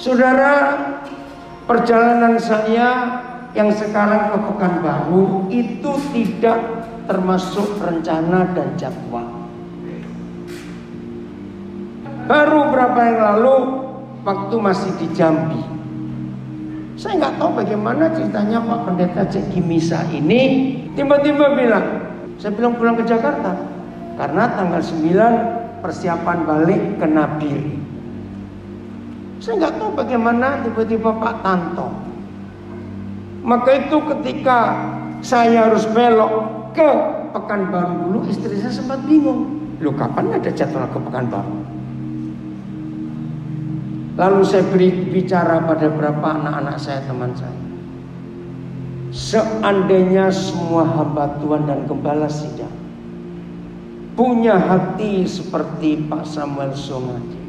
Saudara, perjalanan saya yang sekarang ke Pekanbaru itu tidak termasuk rencana dan jadwal. Baru berapa yang lalu, waktu masih di Jambi, saya nggak tahu bagaimana ceritanya Pak Pendeta Ceki Misa ini tiba-tiba bilang, saya bilang pulang ke Jakarta karena tanggal 9 persiapan balik ke Nabiri. Saya nggak tahu bagaimana tiba-tiba Pak Tanto. Maka itu ketika saya harus belok ke Pekanbaru dulu, istri saya sempat bingung. Loh, kapan ada jadwal ke Pekanbaru? Lalu saya bicara pada beberapa anak-anak saya, teman saya. Seandainya semua hamba Tuhan dan gembala sidang punya hati seperti Pak Samuel Songadi,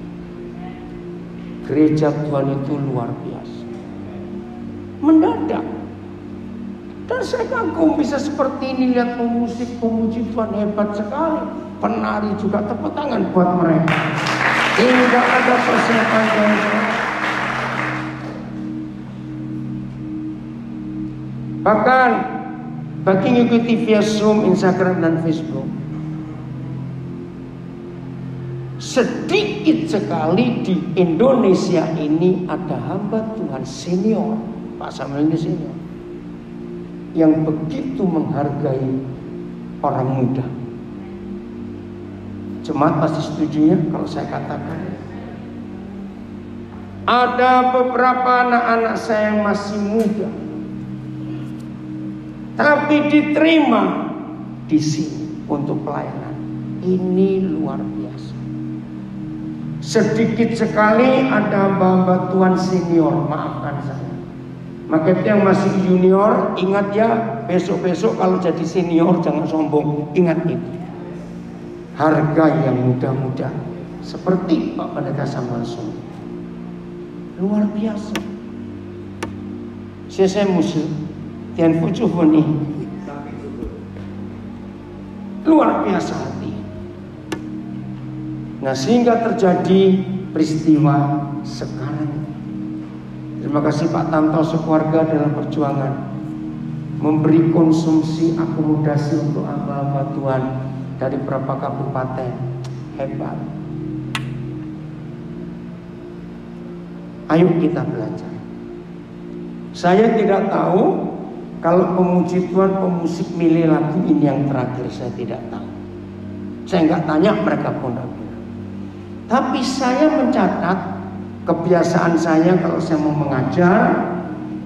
gereja Tuhan itu luar biasa. Mendadak. Dan saya kagum bisa seperti ini, lihat pemusik, pemuji Tuhan hebat sekali. Penari juga, tepuk tangan buat mereka. Tidak ada persiapan yang bahkan bagi mengikuti via Zoom, Instagram dan Facebook, sedikit sekali di Indonesia ini ada hamba Tuhan senior, Pak Samuel ini senior, yang begitu menghargai orang muda. Jemaat pasti setuju ya kalau saya katakan. Ada beberapa anak-anak saya yang masih muda, tapi diterima di sini untuk pelayanan. Ini luar biasa. Sedikit sekali ada hamba-hamba Tuhan senior, maafkan saya. Maka itu yang masih junior, ingat ya, besok-besok kalau jadi senior jangan sombong. Ingat itu. Harga yang muda-muda seperti Pak Pendeta Samuel Song. Luar biasa. Saya musuh Tian Fucu Funi. Luar biasa hati. Nah, sehingga terjadi peristiwa sekarang. Terima kasih Pak Tanto sekeluarga dalam perjuangan memberi konsumsi akomodasi untuk hamba-hamba Tuhan dari beberapa kabupaten. Hebat. Ayo kita belajar. Saya tidak tahu kalau pemuji Tuhan, pemusik milih lagu ini yang terakhir, saya tidak tahu. Saya nggak tanya, mereka pun tidak bilang. Tapi saya mencatat kebiasaan saya kalau saya mau mengajar,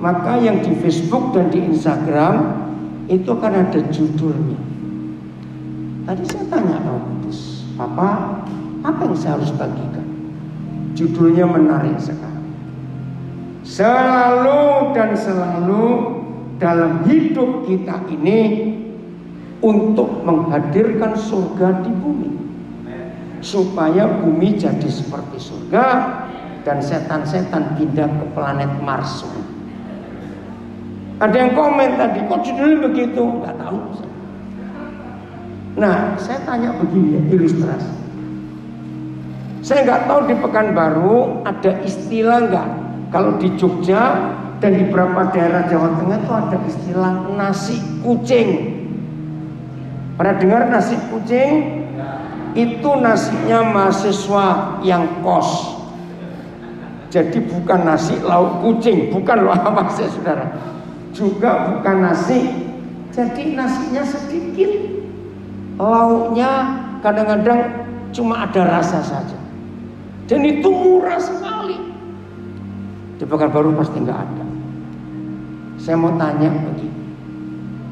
maka yang di Facebook dan di Instagram itu akan ada judulnya. Tadi saya tanya Roh Kudus, Papa, apa yang saya harus bagikan? Judulnya menarik sekali. Selalu dan selalu dalam hidup kita ini untuk menghadirkan surga di bumi, supaya bumi jadi seperti surga dan setan-setan pindah ke planet Mars. Ada yang komen tadi, kok judulnya begitu? Nggak tahu. Nah, saya tanya begini ya, ilustrasi. Saya nggak tahu di Pekanbaru ada istilah nggak? Kalau di Jogja dan di beberapa daerah Jawa Tengah itu ada istilah nasi kucing. Pernah dengar nasi kucing? Itu nasinya mahasiswa yang kos. Jadi bukan nasi lauk kucing, bukan loh apa saya saudara. Juga bukan nasi. Jadi nasinya sedikit. Lauknya kadang-kadang cuma ada rasa saja. Dan itu murah sekali. Di Pekanbaru pasti nggak ada. Saya mau tanya begini.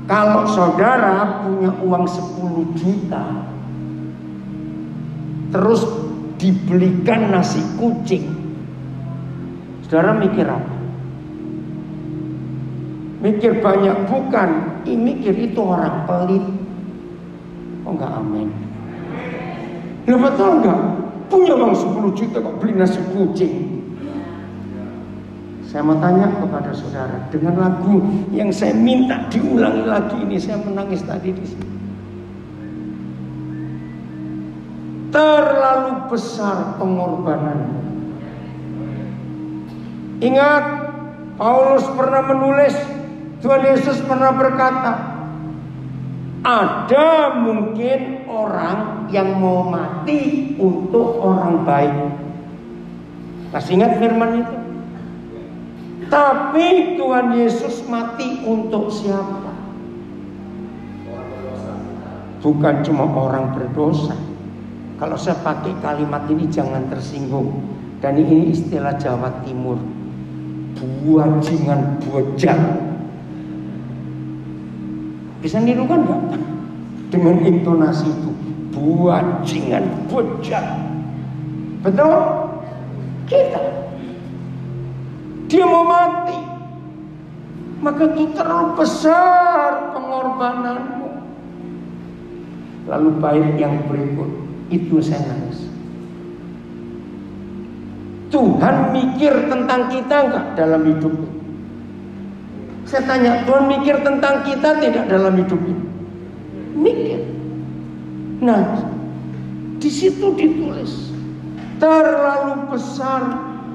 Kalau saudara punya uang 10 juta, terus dibelikan nasi kucing, saudara mikir apa? Mikir banyak? Bukan. Mikir itu orang pelit. Oh enggak, amin. Ya betul enggak? Punya uang 10 juta kok beli nasi kucing. Saya mau tanya kepada saudara, dengan lagu yang saya minta diulangi lagi ini, saya menangis tadi di sini. Terlalu besar pengorbananmu. Ingat, Paulus pernah menulis, Tuhan Yesus pernah berkata, ada mungkin orang yang mau mati untuk orang baik. Masih ingat firman itu? Tapi Tuhan Yesus mati untuk siapa? Bukan cuma orang berdosa. Kalau saya pakai kalimat ini jangan tersinggung. Dan ini istilah Jawa Timur, buajingan bojang. Bisa nirukan nggak? Dengan intonasi itu, buajingan bojang. Betul? Kita, dia mau mati, maka itu terlalu besar pengorbananmu. Lalu bait yang berikut itu saya nangis. Tuhan mikir tentang kita enggak dalam hidup ini? Saya tanya, Tuhan mikir tentang kita tidak dalam hidup ini? Mikir. Nah, di situ ditulis, terlalu besar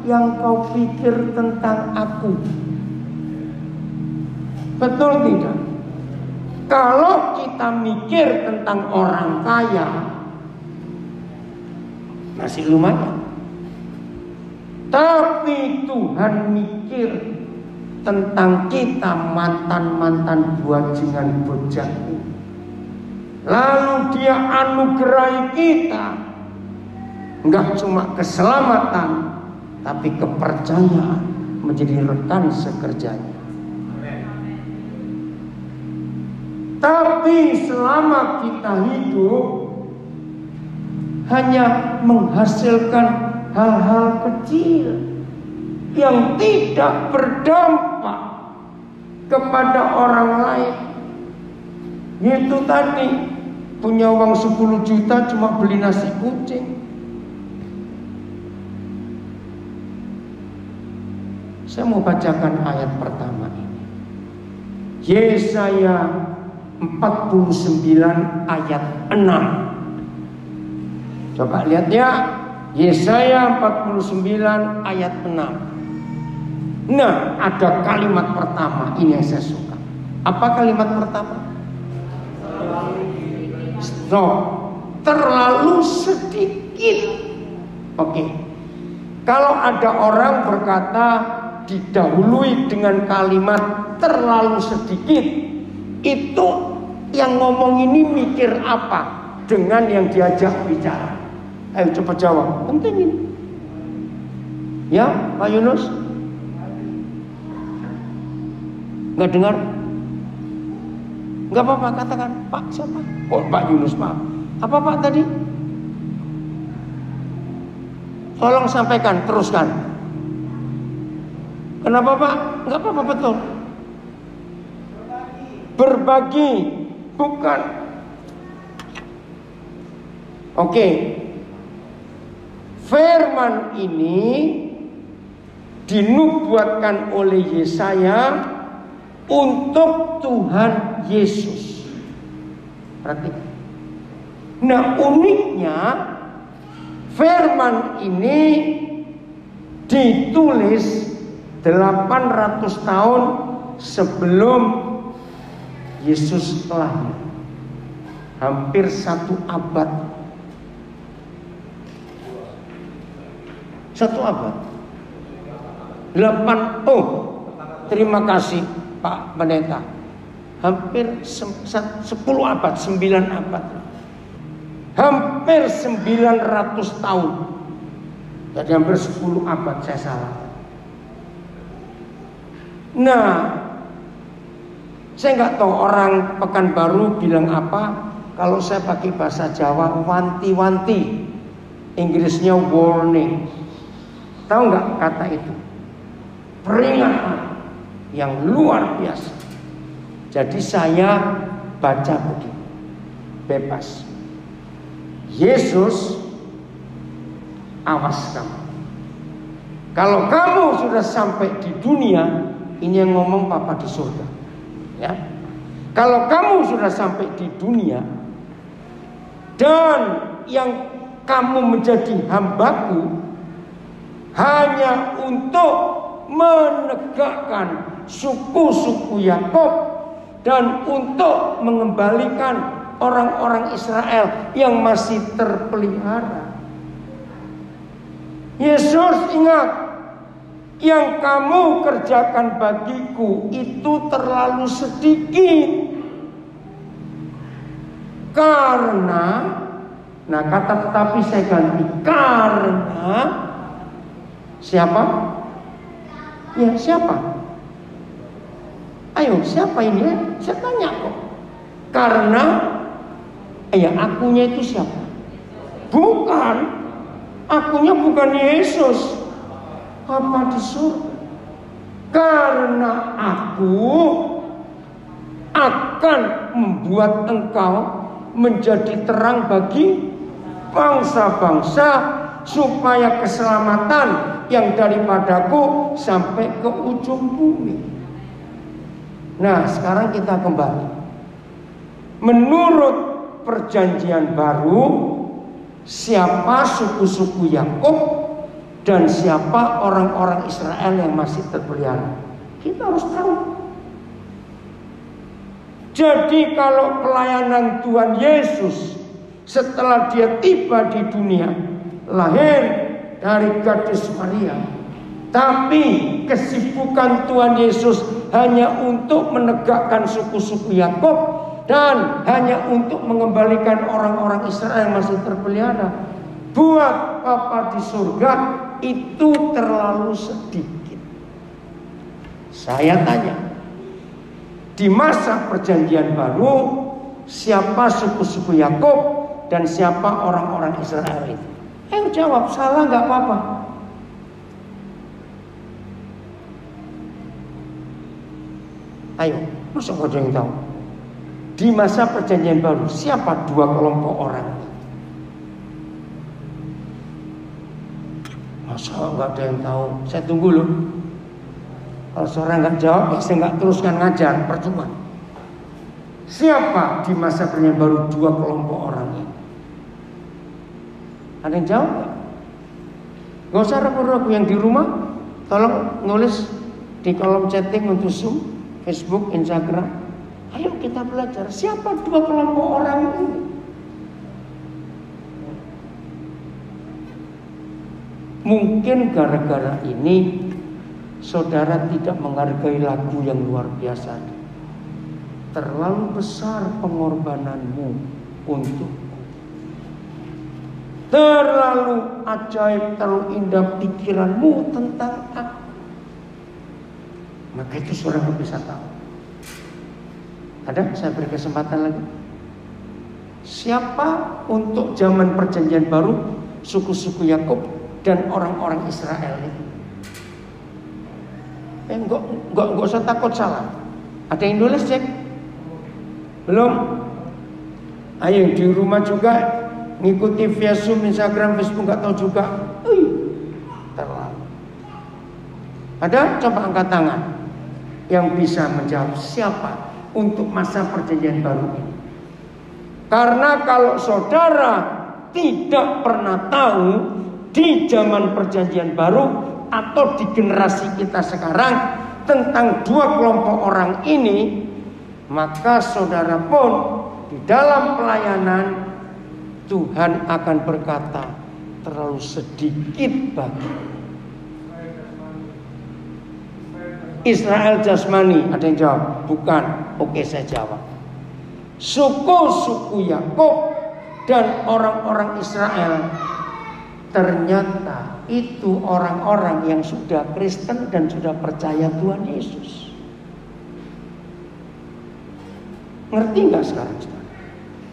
yang kau pikir tentang aku. Betul tidak? Kalau kita mikir tentang orang kaya, masih lumayan. Tapi Tuhan mikir tentang kita, mantan-mantan buajingan bojang. Lalu dia anugerahi kita, enggak cuma keselamatan, tapi kepercayaan menjadi rekan sekerjanya. Tapi selama kita hidup hanya menghasilkan hal-hal kecil yang tidak berdampak kepada orang lain. Itu tadi, punya uang 10 juta cuma beli nasi kucing. Saya mau bacakan ayat pertama ini. Yesaya 49 ayat 6. Coba lihat ya, Yesaya 49 ayat 6. Nah, ada kalimat pertama ini yang saya suka. Apa kalimat pertama? Stop. Terlalu sedikit. Oke. Kalau ada orang berkata didahului dengan kalimat terlalu sedikit, itu yang ngomong ini mikir apa dengan yang diajak bicara? Ayo coba jawab. Penting ini. Ya, Pak Yunus? Nggak dengar? Nggak apa-apa, katakan. Pak siapa? Oh, Pak Yunus, maaf. Apa Pak tadi? Tolong sampaikan, teruskan. Kenapa Pak? Nggak apa-apa, betul. Berbagi, bukan. Oke. Firman ini dinubuatkan oleh Yesaya untuk Tuhan Yesus. Perhatikan. Nah, uniknya firman ini ditulis 800 tahun sebelum Yesus lahir. Hampir 1 abad. 1 abad. 8. Oh, terima kasih Pak Pendeta. Hampir 10 abad, 9 abad. Hampir 900 tahun. Jadi hampir 10 abad, saya salah. Nah, saya nggak tahu orang Pekanbaru bilang apa. Kalau saya pakai bahasa Jawa, wanti-wanti. Inggrisnya warning. Tahu nggak kata itu? Peringatan yang luar biasa. Jadi saya baca begini, bebas. Yesus, awas kamu. Kalau kamu sudah sampai di dunia, ini yang ngomong Papa di surga. Ya. Kalau kamu sudah sampai di dunia dan yang kamu menjadi hambaku hanya untuk menegakkan suku-suku Yakub dan untuk mengembalikan orang-orang Israel yang masih terpelihara. Yesus ingat, yang kamu kerjakan bagiku itu terlalu sedikit. Karena, nah kata tetapi saya ganti, karena siapa? Ya siapa? Ayo siapa ini ya? Saya tanya kok. Karena ya akunya itu siapa? Bukan. Akunya bukan Yesus. Apa di surga? Karena aku akan membuat engkau menjadi terang bagi bangsa-bangsa, supaya keselamatan yang daripadaku sampai ke ujung bumi. Nah, sekarang kita kembali. Menurut perjanjian baru, siapa suku-suku Yakub dan siapa orang-orang Israel yang masih terpelihara? Kita harus tahu. Jadi kalau pelayanan Tuhan Yesus setelah dia tiba di dunia, lahir dari gadis Maria, tapi kesibukan Tuhan Yesus hanya untuk menegakkan suku-suku Yakub dan hanya untuk mengembalikan orang-orang Israel yang masih terpelihara. Buat Bapa di surga itu terlalu sedikit. Saya tanya, di masa perjanjian baru, siapa suku-suku Yakub dan siapa orang-orang Israel itu? Ayo jawab, salah nggak apa-apa. Ayo, masa nggak ada yang tahu? Di masa perjanjian baru, siapa dua kelompok orang? Masa nggak ada yang tahu? Saya tunggu loh. Kalau seorang nggak jawab, saya nggak teruskan ngajar, percuma. Siapa di masa perjanjian baru dua kelompok orang ini? Ada yang jawab nggak? Nggak usah ragu-ragu, yang di rumah tolong nulis di kolom chatting untuk Zoom, Facebook, Instagram. Ayo kita belajar, siapa dua kelompok orang ini? Mungkin gara-gara ini saudara tidak menghargai lagu yang luar biasa. Terlalu besar pengorbananmu untukku. Terlalu ajaib, terlalu indah pikiranmu tentang aku. Maka itu saudara bisa tahu. Ada? Saya beri kesempatan lagi. Siapa untuk zaman perjanjian baru suku-suku Yakub dan orang-orang Israel itu? Enggak usah takut salah. Ada yang nulis cek? Belum? Ayo di rumah juga ngikuti via Zoom, Instagram, Facebook, nggak tahu juga. Terlalu. Ada? Coba angkat tangan yang bisa menjawab siapa untuk masa perjanjian baru ini. Karena kalau saudara tidak pernah tahu di zaman perjanjian baru atau di generasi kita sekarang tentang dua kelompok orang ini, maka saudara pun di dalam pelayanan Tuhan akan berkata terlalu sedikit bagi Israel jasmani. Ada yang jawab? Bukan. Oke, saya jawab. Suku-suku Yakub dan orang-orang Israel ternyata itu orang-orang yang sudah Kristen dan sudah percaya Tuhan Yesus. Ngerti nggak sekarang?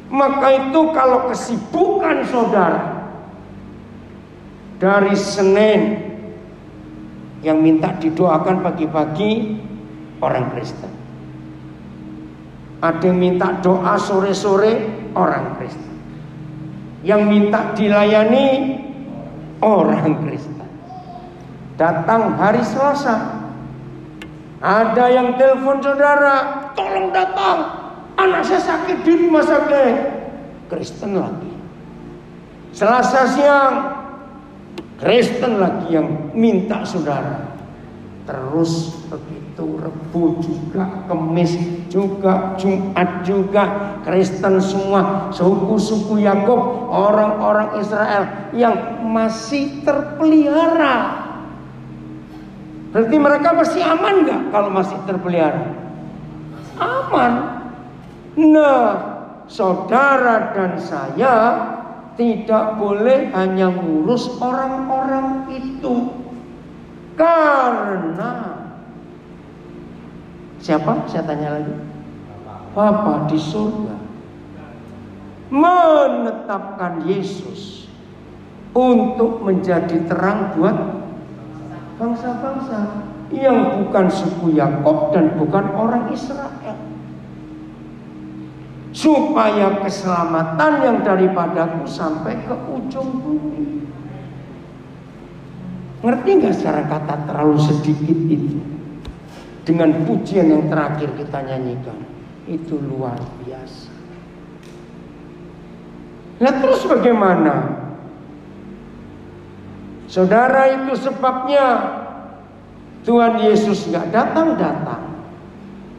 Maka itu kalau kesibukan saudara dari Senin yang minta didoakan pagi-pagi orang Kristen, ada yang minta doa sore-sore orang Kristen, yang minta dilayani orang Kristen. Datang hari Selasa, ada yang telepon saudara, tolong datang, anak saya sakit di rumah sakit. Kristen lagi. Selasa siang, Kristen lagi yang minta saudara. Terus begitu, Rebo juga, Kemis juga, Jumat juga, Kristen semua, suku-suku Yakub, orang-orang Israel yang masih terpelihara. Berarti mereka masih aman nggak kalau masih terpelihara? Aman. Nah, saudara dan saya tidak boleh hanya ngurus orang-orang itu. Karena siapa? Saya tanya lagi. Bapa di surga menetapkan Yesus untuk menjadi terang buat bangsa-bangsa yang bukan suku Yakub dan bukan orang Israel, supaya keselamatan yang daripadaku sampai ke ujung bumi. Ngerti nggak secara kata terlalu sedikit itu? Dengan pujian yang terakhir kita nyanyikan, itu luar biasa. Nah terus bagaimana? Saudara, itu sebabnya Tuhan Yesus nggak datang-datang.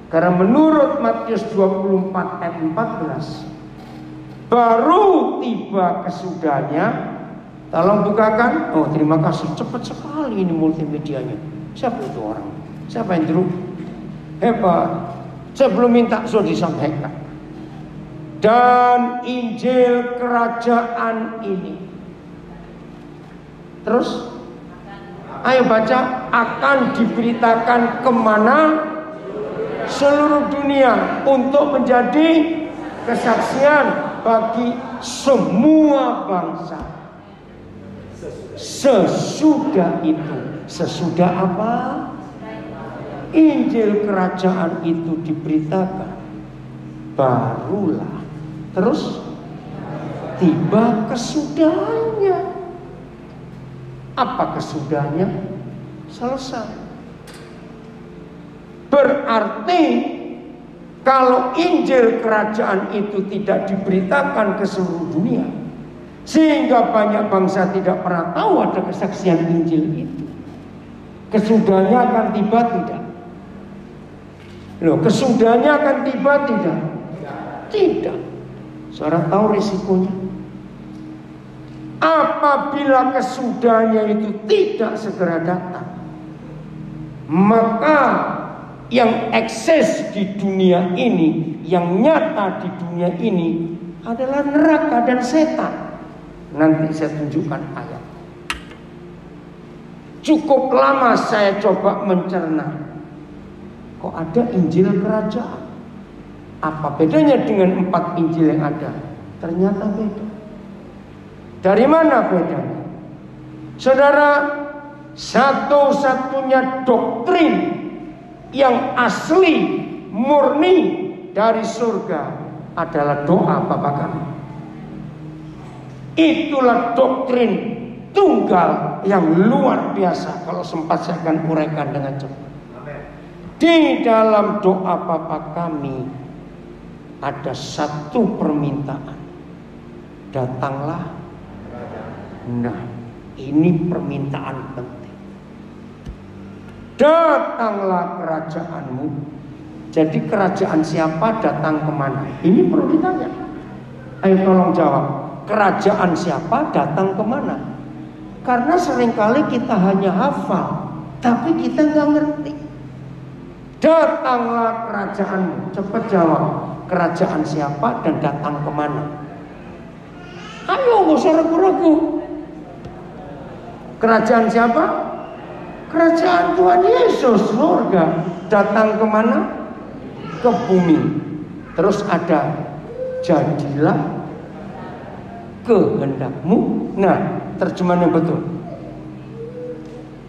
Karena menurut Matius 24 ayat 14, baru tiba kesudahnya. Tolong bukakan. Oh terima kasih, cepat sekali ini multimedianya. Siapa itu orang? Siapa yang dulu? Hebat. Saya belum minta, sudah disampaikan. Dan Injil kerajaan ini. Terus ayo baca. Akan diberitakan kemana? Seluruh dunia, untuk menjadi kesaksian bagi semua bangsa. Sesudah itu, sesudah apa? Injil kerajaan itu diberitakan, barulah terus tiba kesudahnya. Apa kesudahnya? Selesai. Berarti kalau Injil kerajaan itu tidak diberitakan ke seluruh dunia, sehingga banyak bangsa tidak pernah tahu ada kesaksian Injil itu, kesudahnya akan tiba tidak? Loh, kesudahnya akan tiba tidak? Tidak. Saudara tahu risikonya? Apabila kesudahnya itu tidak segera datang, maka yang eksis di dunia ini, yang nyata di dunia ini adalah neraka dan setan. Nanti saya tunjukkan ayat. Cukup lama saya coba mencerna. Kok ada Injil kerajaan? Apa bedanya dengan 4 Injil yang ada? Ternyata beda. Dari mana bedanya? Saudara, satu-satunya doktrin yang asli, murni dari surga adalah doa Bapa Kami. Itulah doktrin tunggal yang luar biasa. Kalau sempat saya akan uraikan dengan cepat. Di dalam doa Bapa Kami ada satu permintaan. Datanglah. Nah, ini permintaan penting. Datanglah kerajaanmu. Jadi kerajaan siapa, datang kemana? Ini perlu ditanya. Ayo tolong jawab. Kerajaan siapa, datang kemana? Karena seringkali kita hanya hafal, tapi kita nggak ngerti. Datanglah kerajaanmu. Cepat jawab. Kerajaan siapa dan datang kemana? Ayo, nggak usah ragu-ragu. Kerajaan siapa? Kerajaan Tuhan Yesus, surga. Datang kemana? Ke bumi. Terus ada jadilah kehendakmu. Nah, terjemahan yang betul.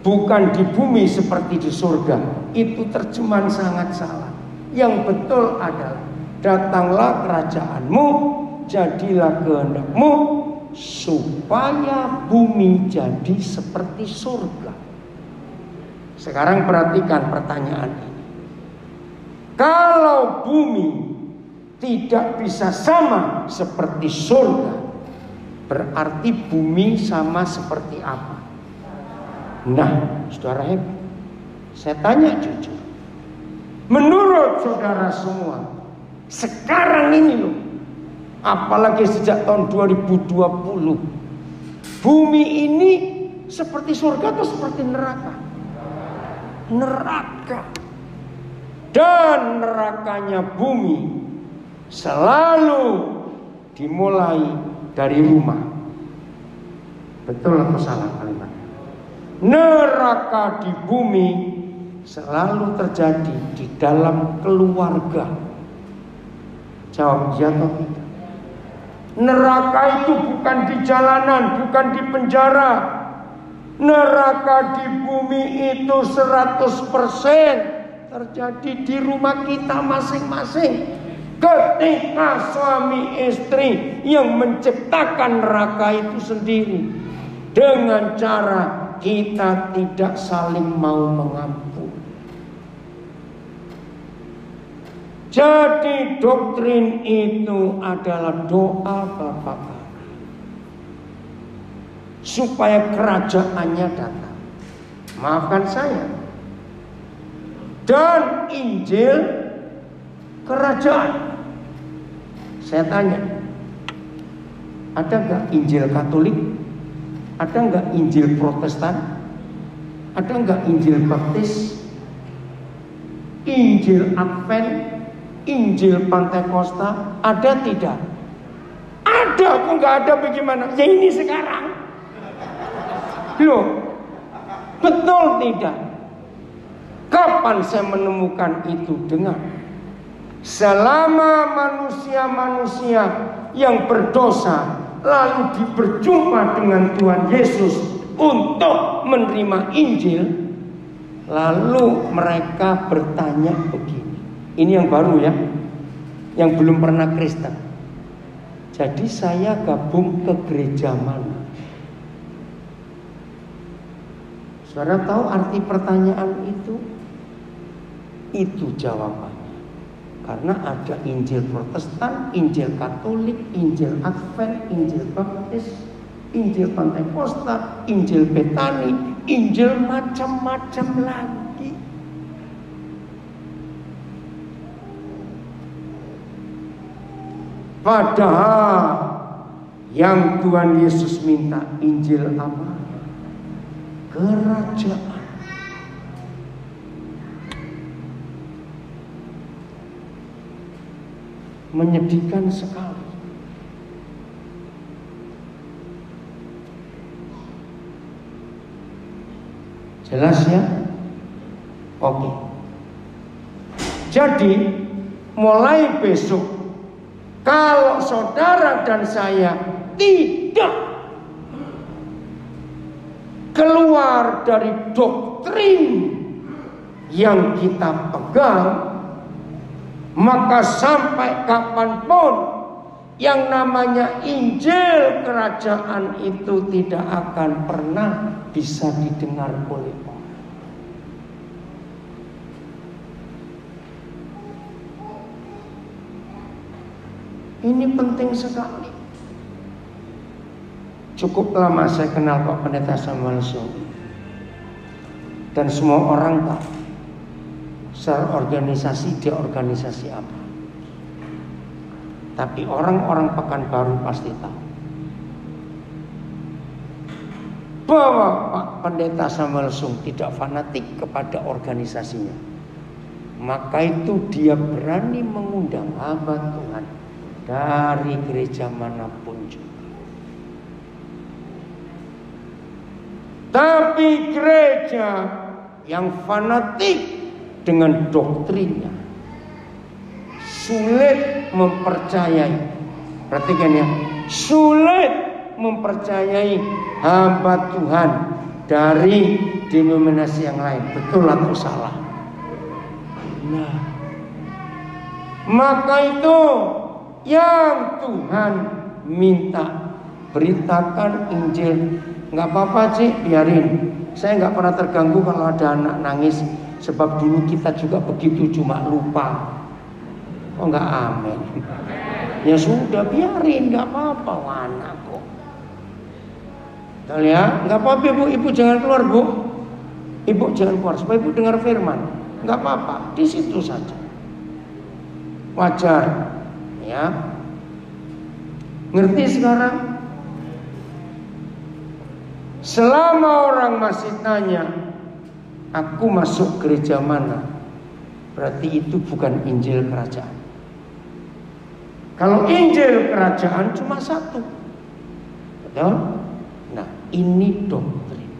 Bukan di bumi seperti di surga. Itu terjemahan sangat salah. Yang betul adalah datanglah kerajaanmu, jadilah kehendakmu, supaya bumi jadi seperti surga. Sekarang perhatikan pertanyaan ini. Kalau bumi tidak bisa sama seperti surga, berarti bumi sama seperti apa? Nah, saudara hebat. Saya tanya jujur, menurut saudara semua, sekarang ini loh, apalagi sejak tahun 2020, bumi ini seperti surga atau seperti neraka? Neraka. Dan nerakanya bumi selalu dimulai dari rumah. Betul atau salah kalimat? Neraka di bumi selalu terjadi di dalam keluarga. Jawab ya atau tidak? Neraka itu bukan di jalanan, bukan di penjara. Neraka di bumi itu 100% terjadi di rumah kita masing-masing. Ketika suami istri yang menciptakan neraka itu sendiri, dengan cara kita tidak saling mau mengampuni. Jadi doktrin itu adalah doa Bapa kami supaya kerajaannya datang. Maafkan saya. Dan Injil kerajaan. Saya tanya, ada nggak Injil Katolik? Ada nggak Injil Protestan? Ada nggak Injil Baptis? Injil Advent? Injil Pantekosta? Ada tidak? Ada, kok nggak ada bagaimana? Ya ini sekarang. Loh, betul tidak? Kapan saya menemukan itu? Dengar, selama manusia-manusia yang berdosa lalu berjumpa dengan Tuhan Yesus untuk menerima Injil, lalu mereka bertanya begini. Ini yang baru ya, yang belum pernah Kristen. Jadi saya gabung ke gereja mana? Saudara tahu arti pertanyaan itu? Itu jawabannya. Karena ada Injil Protestan, Injil Katolik, Injil Advent, Injil Baptis, Injil Pantekosta, Injil Betani, Injil macam-macam lagi. Padahal yang Tuhan Yesus minta Injil apa? Kerajaan. Menyedihkan sekali. Jelas ya? Oke. Jadi mulai besok, kalau saudara dan saya tidak keluar dari doktrin yang kita pegang, maka sampai kapanpun yang namanya Injil kerajaan itu tidak akan pernah bisa didengar oleh orang. Ini penting sekali. Cukup lama saya kenal Pak Pendeta Samuel Sung, dan semua orang tahu secara organisasi dia organisasi apa. Tapi orang-orang Pekanbaru pasti tahu bahwa Pak Pendeta Samuel Sung tidak fanatik kepada organisasinya. Maka itu dia berani mengundang hamba Tuhan dari gereja manapun juga. Tapi gereja yang fanatik dengan doktrinnya sulit mempercayai. Perhatikan ya, sulit mempercayai hamba Tuhan dari denominasi yang lain. Betul atau salah? Nah, maka itu yang Tuhan minta, beritakan Injil. Nggak apa-apa sih, biarin. Saya nggak pernah terganggu kalau ada anak nangis, sebab dulu kita juga begitu, cuma lupa. Oh nggak, amin. Ya sudah, biarin, nggak apa-apa, anak kok. Betul ya, nggak apa-apa bu, ibu jangan keluar bu. Ibu jangan keluar supaya ibu dengar firman. Nggak apa-apa, di situ saja. Wajar, ya. Ngerti sekarang? Selama orang masih tanya, aku masuk gereja mana? Berarti itu bukan Injil kerajaan. Kalau Injil kerajaan cuma satu. Betul? Nah, ini doktrin.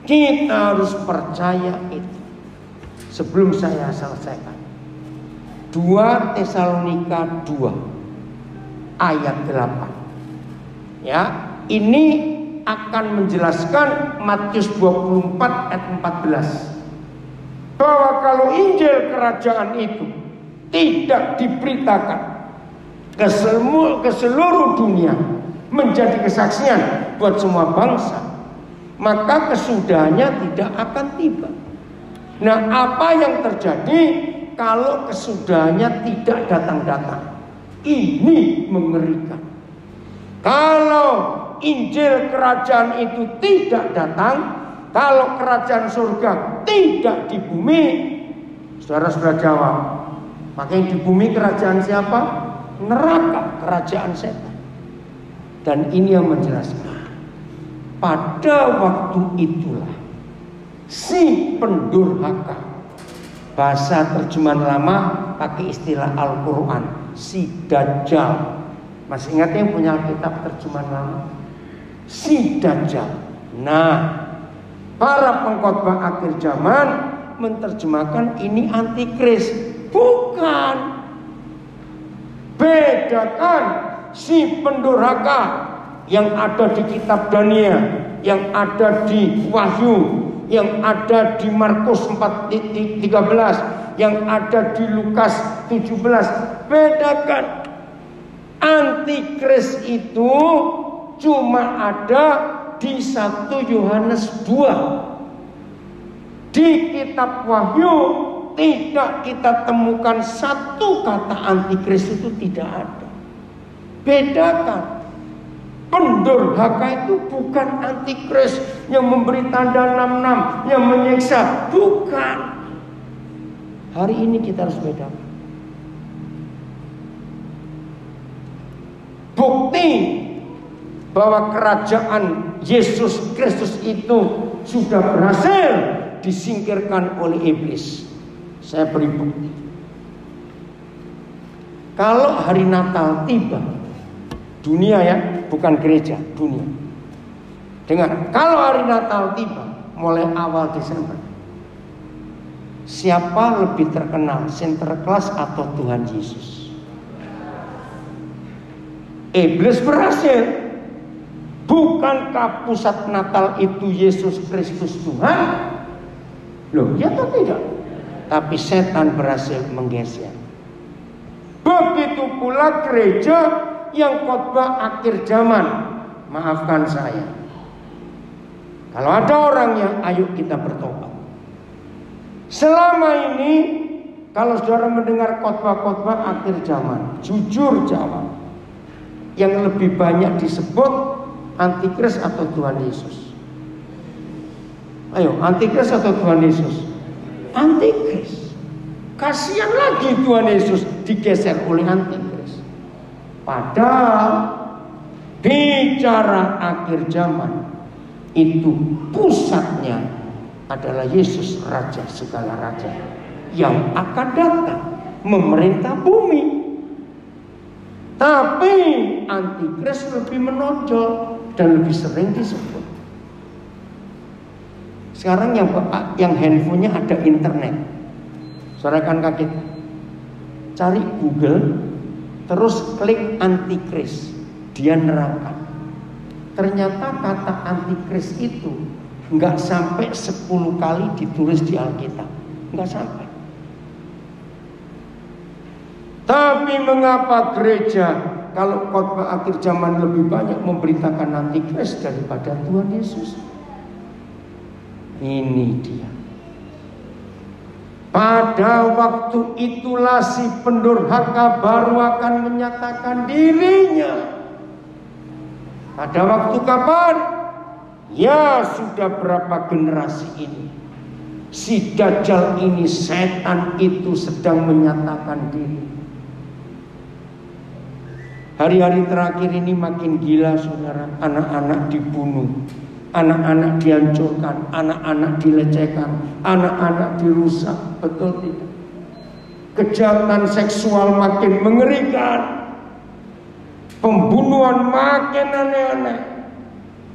Kita harus percaya itu. Sebelum saya selesaikan, 2 Tesalonika 2 ayat 8. Ya, ini akan menjelaskan Matius 24 ayat 14. Bahwa kalau Injil kerajaan itu tidak diberitakan ke seluruh dunia menjadi kesaksian buat semua bangsa, maka kesudahannya tidak akan tiba. Nah, apa yang terjadi kalau kesudahannya tidak datang-datang? Ini mengerikan. Kalau Injil kerajaan itu tidak datang, kalau kerajaan surga tidak di bumi, saudara sudah jawab. Maka yang di bumi kerajaan siapa? Neraka, kerajaan setan. Dan ini yang menjelaskan. Pada waktu itulah si pendurhaka, bahasa terjemahan lama pakai istilah Al-Quran, si Dajjal. Masih ingat yang punya Alkitab terjemahan lama? Si Dajjal. Nah, para pengkhotbah akhir zaman menerjemahkan ini antikris. Bukan. Bedakan si pendurhaka yang ada di kitab Daniel, yang ada di Wahyu, yang ada di Markus 4:13, yang ada di Lukas 17. Bedakan. Antikris itu cuma ada di 1 Yohanes 2. Di kitab Wahyu tidak kita temukan satu kata antikris, itu tidak ada. Bedakan. Pendurhaka itu bukan antikris yang memberi tanda 66, yang menyiksa. Bukan. Hari ini kita harus bedakan. Bukti bahwa kerajaan Yesus Kristus itu sudah berhasil disingkirkan oleh iblis. Saya beri bukti. Kalau hari Natal tiba, dunia ya, bukan gereja, dunia. Dengar, kalau hari Natal tiba mulai awal Desember, siapa lebih terkenal, Sinterklas atau Tuhan Yesus? Iblis berhasil. Bukankah pusat Natal itu Yesus Kristus Tuhan? Loh, ya atau tidak? Tapi setan berhasil menggeser. Begitu pula gereja yang khotbah akhir zaman. Maafkan saya, kalau ada orang yang ayo kita bertobat. Selama ini kalau saudara mendengar khotbah-khotbah akhir zaman, jujur jawab, yang lebih banyak disebut antikris atau Tuhan Yesus? Ayo, antikris atau Tuhan Yesus? Antikris. Kasihan lagi Tuhan Yesus digeser oleh antikris. Padahal bicara akhir zaman itu pusatnya adalah Yesus Raja segala raja yang akan datang memerintah bumi. Tapi antikris lebih menonjol dan lebih sering disebut. Sekarang yang handphonenya ada internet, saudara kan kaget. Cari Google, terus klik antikris, dia nerangkan. Ternyata kata antikris itu nggak sampai 10 kali ditulis di Alkitab, nggak sampai. Tapi mengapa gereja kalau khotbah akhir zaman lebih banyak memberitakan antikris daripada Tuhan Yesus? Ini dia. Pada waktu itulah si pendurhaka baru akan menyatakan dirinya. Pada waktu kapan? Ya sudah berapa generasi ini si Dajjal ini, setan itu sedang menyatakan diri. Hari-hari terakhir ini makin gila saudara. Anak-anak dibunuh, anak-anak dihancurkan, anak-anak dilecehkan, anak-anak dirusak. Betul tidak? Kejahatan seksual makin mengerikan, pembunuhan makin aneh-aneh.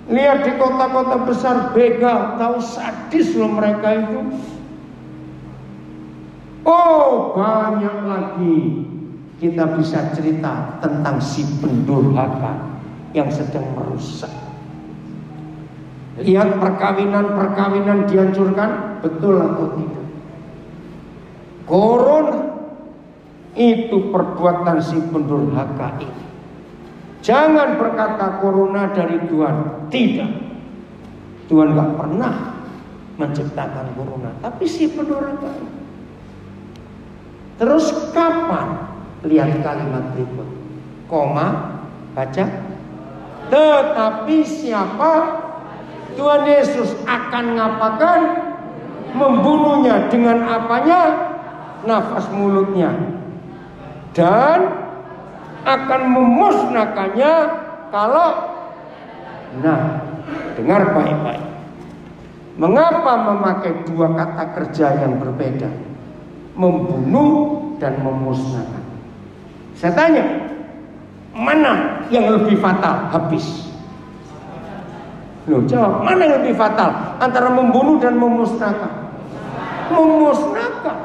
Lihat di kota-kota besar begal, tahu sadis loh mereka itu. Oh, banyak lagi kita bisa cerita tentang si pendurhaka yang sedang merusak. Lihat perkawinan dihancurkan, betul atau tidak? Corona itu perbuatan si pendurhaka ini. Jangan berkata corona dari Tuhan. Tidak, Tuhan gak pernah menciptakan corona, tapi si pendurhaka ini. Terus kapan? Lihat kalimat berikut, koma, baca. Tetapi siapa? Tuhan Yesus akan ngapakan? Membunuhnya dengan apanya? Nafas mulutnya. Dan akan memusnahkannya kalau, nah, dengar baik-baik. Mengapa memakai dua kata kerja yang berbeda? Membunuh dan memusnahkan. Saya tanya, mana yang lebih fatal? Habis. Loh, jawab, mana yang lebih fatal antara membunuh dan memusnahkan? Memusnahkan.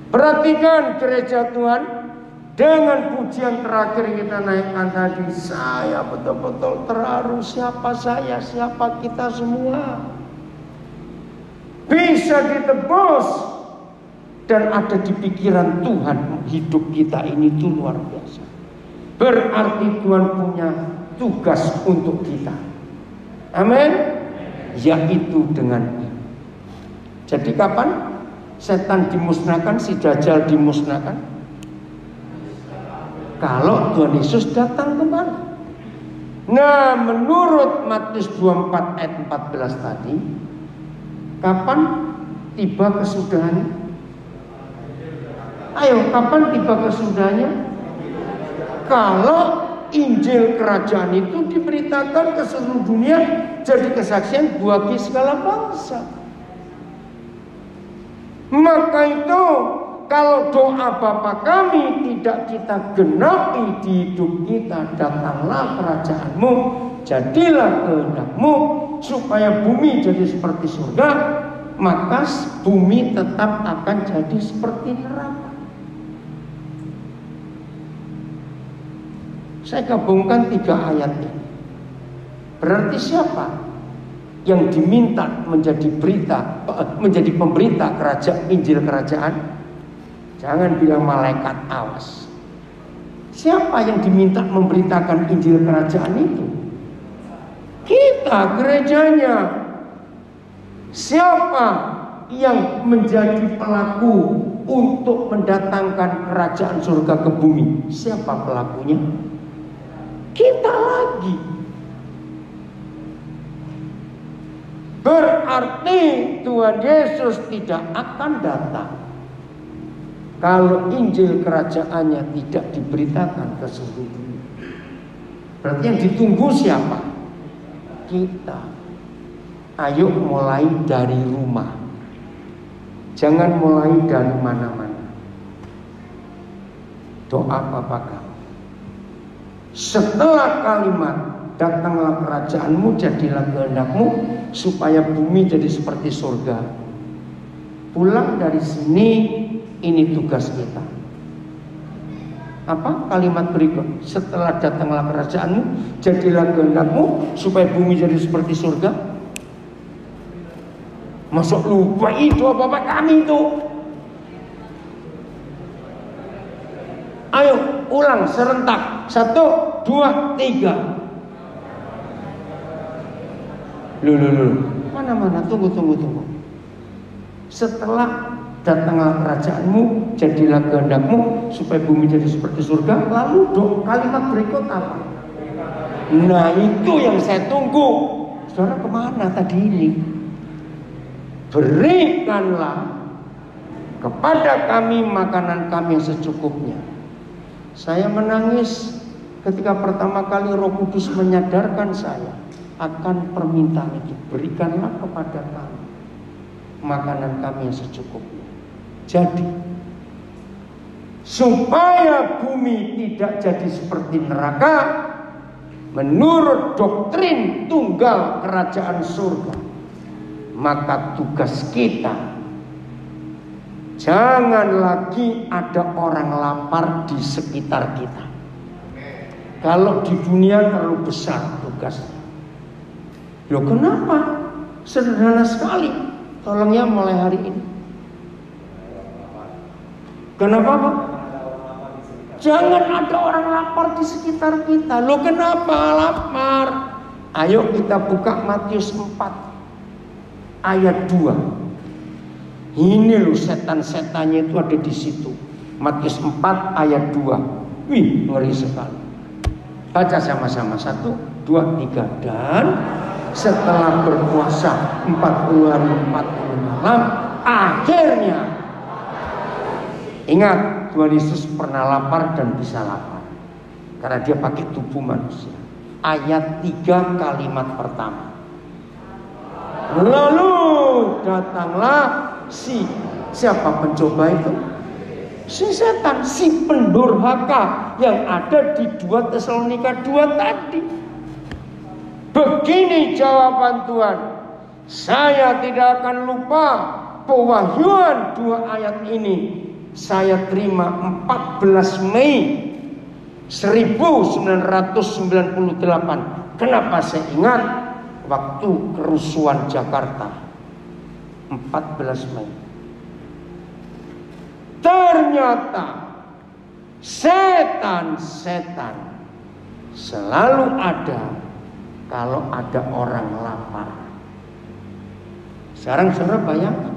Perhatikan gereja Tuhan, dengan pujian terakhir kita naikkan tadi, saya betul-betul terharu. Siapa saya, siapa kita semua bisa ditebus, dan ada di pikiran Tuhan. Hidup kita ini tuh luar biasa. Berarti Tuhan punya tugas untuk kita. Amin. Yaitu dengan ini. Jadi kapan setan dimusnahkan, si Dajjal dimusnahkan? Kalau Tuhan Yesus datang kembali. Nah, menurut Matius 24 ayat 14 tadi, kapan tiba kesudahannya? Ayo, kapan tiba kesudahannya? Kalau Injil kerajaan itu diberitakan ke seluruh dunia, jadi kesaksian bagi segala bangsa. Maka itu, kalau doa Bapa kami tidak kita genapi di hidup kita, datanglah kerajaan-Mu, jadilah kehendak-Mu, supaya bumi jadi seperti surga, maka bumi tetap akan jadi seperti neraka. Saya gabungkan 3 ayat ini. Berarti siapa yang diminta menjadi pemberita kerajaan, Injil kerajaan? Jangan bilang malaikat, awas. Siapa yang diminta memberitakan Injil kerajaan itu? Kita, gerejanya. Siapa yang menjadi pelaku untuk mendatangkan kerajaan surga ke bumi? Siapa pelakunya? Kita lagi. Berarti Tuhan Yesus tidak akan datang kalau Injil kerajaannya tidak diberitakan ke seluruh dunia. Berarti yang ditunggu siapa? Kita. Ayo mulai dari rumah. Jangan mulai dari mana-mana. Doa Bapa kami. Setelah kalimat datanglah kerajaanmu, jadilah kehendak-Mu, supaya bumi jadi seperti surga. Pulang dari sini, ini tugas kita. Apa kalimat berikut? Setelah datanglah kerajaan-Mu, jadilah kehendak-Mu, supaya bumi jadi seperti surga. Masuk lupa itu Bapak kami itu. Ayo ulang serentak. 1, 2, 3. Mana? Tunggu. Setelah datanglah kerajaan-Mu, jadilah kehendak-Mu, supaya bumi jadi seperti surga. Lalu kalimat berikut apa? Nah itu yang saya tunggu. Saudara kemana tadi ini? Berikanlah kepada kami makanan kami yang secukupnya. Saya menangis ketika pertama kali Roh Kudus menyadarkan saya akan permintaan itu. Berikanlah kepada kami makanan kami yang secukupnya. Jadi supaya bumi tidak jadi seperti neraka, menurut doktrin tunggal kerajaan surga, maka tugas kita jangan lagi ada orang lapar di sekitar kita. Kalau di dunia terlalu besar tugasnya. Loh kenapa? Sederhana sekali. Tolong ya mulai hari ini. Kenapa Pak? Jangan ada orang lapar di sekitar kita. Loh kenapa lapar? Ayo kita buka Matius 4 ayat 2. Ini loh setan-setannya itu ada di situ. Matius 4 ayat 2. Wih, ngeri sekali. Baca sama-sama. 1, 2, 3. Dan setelah berpuasa 40 hari 40 malam, akhirnya ingat, Tuhan Yesus pernah lapar dan bisa lapar karena dia pakai tubuh manusia. Ayat 3 kalimat pertama. Lalu datanglah siapa pencoba itu? Si setan, si pendurhaka yang ada di 2 Tesalonika 2 tadi. Begini jawaban Tuhan, saya tidak akan lupa pewahyuan 2 ayat ini. Saya terima 14 Mei 1998. Kenapa saya ingat? Waktu kerusuhan Jakarta 14 Mei. Ternyata setan-setan selalu ada kalau ada orang lapar. Sekarang saudara bayangkan,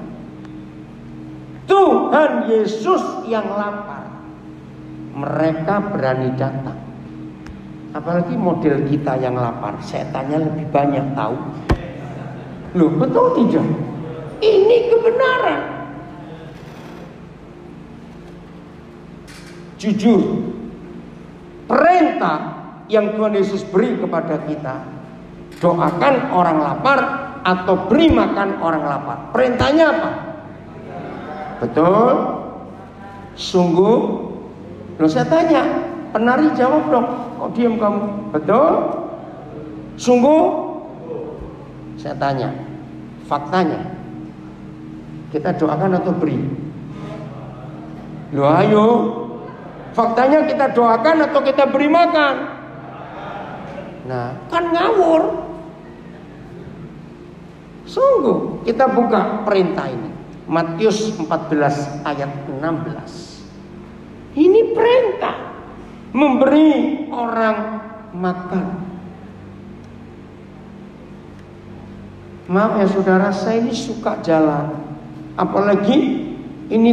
Tuhan Yesus yang lapar, mereka berani datang. Apalagi model kita yang lapar, setannya lebih banyak tahu. Loh betul tidak? Ini kebenaran. Jujur, perintah yang Tuhan Yesus beri kepada kita, doakan orang lapar atau beri makan orang lapar. Perintahnya apa? Betul? Sungguh? Loh saya tanya, penari jawab dong. Kok diam kamu? Betul? Sungguh? Saya tanya, faktanya kita doakan atau beri? Loh ayo, faktanya kita doakan atau kita beri makan? Nah, kan ngawur. Sungguh, kita buka perintah ini. Matius 14 ayat 16. Ini perintah memberi orang makan. Maaf ya saudara, saya ini suka jalan. Apalagi ini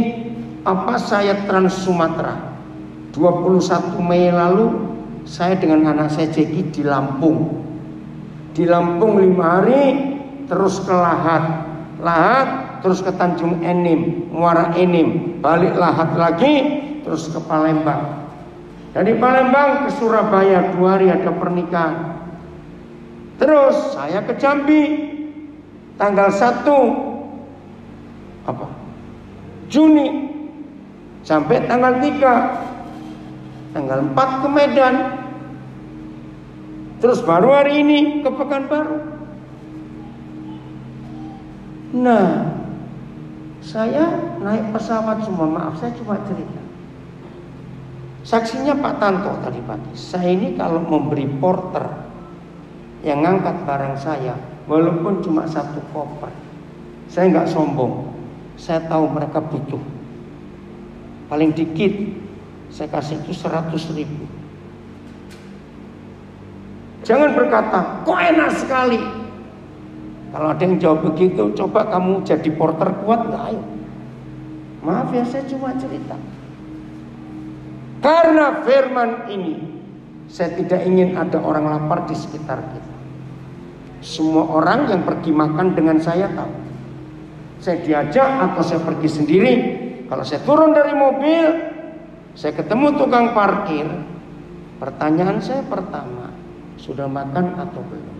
saya Trans Sumatera. 21 Mei lalu saya dengan anak saya Jeki di Lampung. Di Lampung 5 hari, terus ke Lahat terus ke Tanjung Enim, Muara Enim, balik Lahat lagi, terus ke Palembang. Dari Palembang ke Surabaya 2 hari ada pernikahan. Terus saya ke Jambi tanggal 1 Juni sampai tanggal 3, tanggal 4 ke Medan. Terus baru hari ini ke Pekanbaru. Nah, saya naik pesawat saya cuma cerita. Saksinya Pak Tanto tadi pagi. Saya ini kalau memberi porter yang ngangkat barang saya, walaupun cuma 1 koper, saya nggak sombong. Saya tahu mereka butuh. Paling dikit saya kasih itu 100.000. Jangan berkata, kok enak sekali. Kalau ada yang jawab begitu, coba kamu jadi porter kuat nggak? Ayo. Maaf ya, saya cuma cerita. Karena firman ini Saya tidak ingin ada orang lapar di sekitar kita. Semua orang yang pergi makan dengan saya tahu. Saya diajak atau saya pergi sendiri. Kalau saya turun dari mobil, saya ketemu tukang parkir, pertanyaan saya pertama, sudah makan atau belum?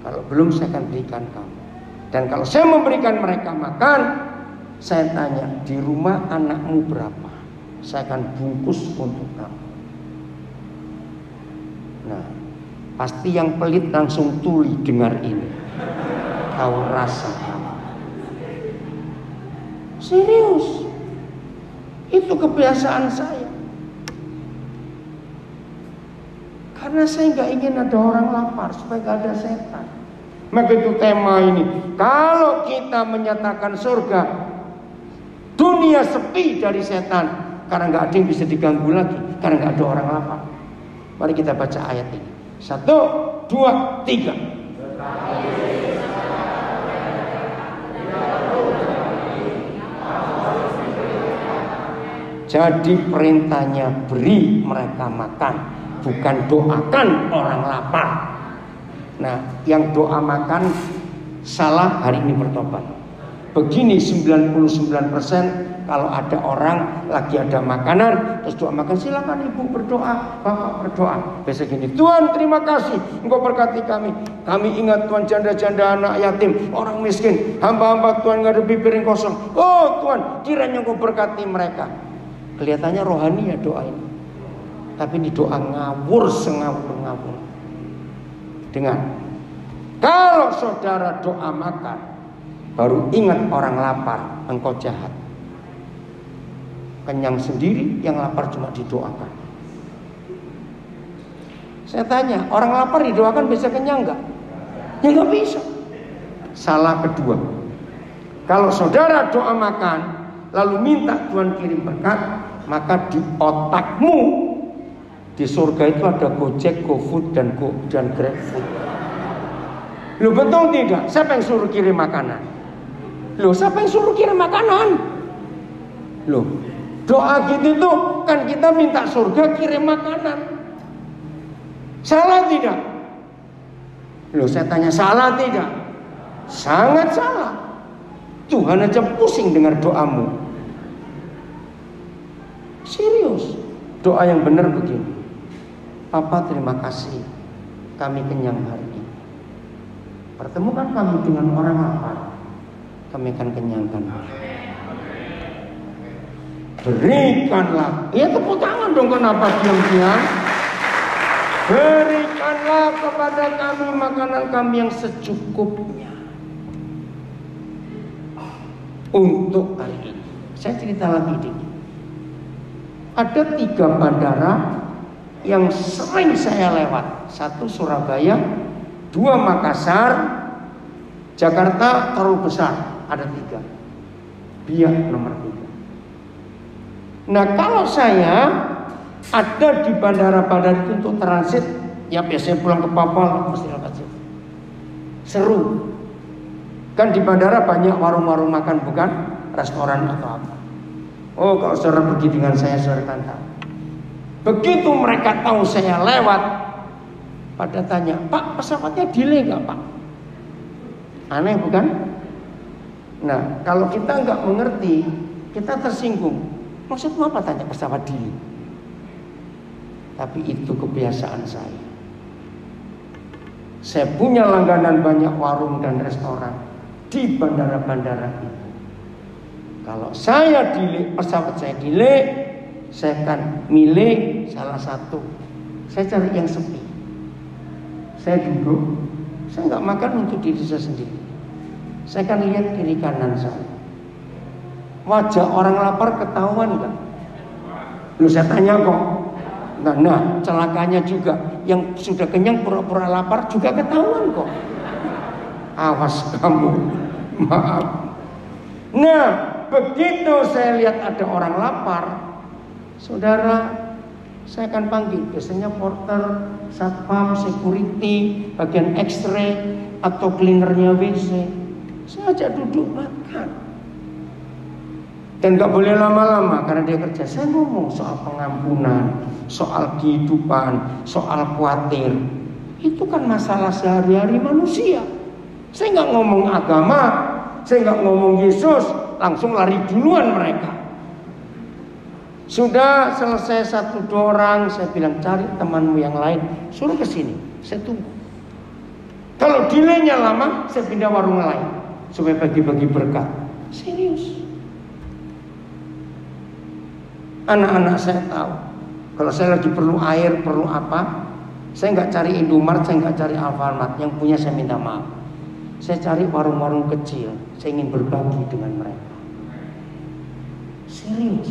Kalau belum, saya akan berikan kamu. Dan kalau saya memberikan mereka makan, saya tanya, di rumah anakmu berapa? Saya akan bungkus untuk kamu. Nah, pasti yang pelit langsung tuli dengar ini. Tahu rasa kamu. Serius. Itu kebiasaan saya. Karena saya nggak ingin ada orang lapar, supaya nggak ada setan. Maka itu tema ini. Kalau kita menyatakan surga, dunia sepi dari setan, karena nggak ada yang bisa diganggu lagi, karena nggak ada orang lapar. Mari kita baca ayat ini. 1, 2, 3. Jadi perintahnya beri mereka makan, bukan doakan orang lapar. Nah, yang doa makan salah, hari ini bertobat. Begini 99% kalau ada orang lagi ada makanan terus doa makan, silakan ibu berdoa, bapak berdoa. Biasa gini, Tuhan terima kasih Engkau berkati kami. Kami ingat Tuhan janda-janda, anak yatim, orang miskin, hamba-hamba Tuhan ngadepi piring kosong. Oh Tuhan, kiranya Engkau berkati mereka. Kelihatannya rohani ya doa ini, tapi ini doa ngawur sengawur-ngawur. Dengar, kalau saudara doa makan baru ingat orang lapar, engkau jahat. Kenyang sendiri, yang lapar cuma didoakan. Saya tanya, orang lapar didoakan bisa kenyang enggak? Ya enggak bisa. Salah kedua, kalau saudara doa makan lalu minta Tuhan kirim berkat, maka di otakmu di surga itu ada Gojek, GoFood dan GrabFood. Loh betul tidak? Siapa yang suruh kirim makanan? Loh siapa yang suruh kirim makanan? Loh doa gitu tuh kan kita minta surga kirim makanan. Salah tidak? Loh saya tanya, salah tidak? Sangat salah. Tuhan aja pusing dengar doamu. Serius. Doa yang benar begini. Papa terima kasih, kami kenyang hari ini. Pertemukan kami dengan orang lapar, kami akan kenyangkan. Berikanlah, ya tepuk tangan dong, kenapa diam-diam? Berikanlah kepada kami makanan kami yang secukupnya untuk hari ini. Saya cerita lagi dikit. Ada 3 bandara yang sering saya lewat. 1 Surabaya, 2 Makassar, Jakarta terlalu besar. Ada 3. Biak nomor 3. Nah kalau saya ada di bandara-bandara itu untuk transit, ya biasanya pulang ke Papua mesti lewat situ. Seru. Kan di bandara banyak warung-warung makan, bukan restoran atau apa. Oh kalau saudara pergi dengan saya, saudara kan tahu. Begitu mereka tahu saya lewat, pada tanya, Pak pesawatnya delay nggak Pak? Aneh bukan? Nah kalau kita nggak mengerti, kita tersinggung. Maksudmu apa tanya pesawat delay? Tapi itu kebiasaan saya. Saya punya langganan banyak warung dan restoran di bandara-bandara itu. Kalau saya delay, pesawat saya delay, saya akan milih salah satu. Saya cari yang sepi. Saya duduk, saya nggak makan untuk diri saya sendiri. Saya akan lihat kiri kanan saya. Wajah orang lapar ketahuan nggak? Lu saya tanya kok. Nah, celakanya juga yang sudah kenyang pura-pura lapar juga ketahuan kok. Awas kamu, maaf. Nah, begitu saya lihat ada orang lapar, saudara, saya akan panggil. Biasanya porter, satpam, security, bagian X-ray atau cleanernya WC. Saya ajak duduk makan. Dan gak boleh lama-lama karena dia kerja. Saya ngomong soal pengampunan, soal kehidupan, soal khawatir. Itu kan masalah sehari-hari manusia. Saya gak ngomong agama, saya gak ngomong Yesus, langsung lari duluan mereka. Sudah selesai 1-2 orang, saya bilang cari temanmu yang lain, suruh ke sini, saya tunggu. Kalau delaynya lama, saya pindah warung lain supaya bagi-bagi berkat. Serius. Anak-anak saya tahu, kalau saya lagi perlu air, perlu apa, saya nggak cari Indomaret, saya nggak cari Alfamart. Yang punya saya minta maaf. Saya cari warung-warung kecil. Saya ingin berbagi dengan mereka. Serius.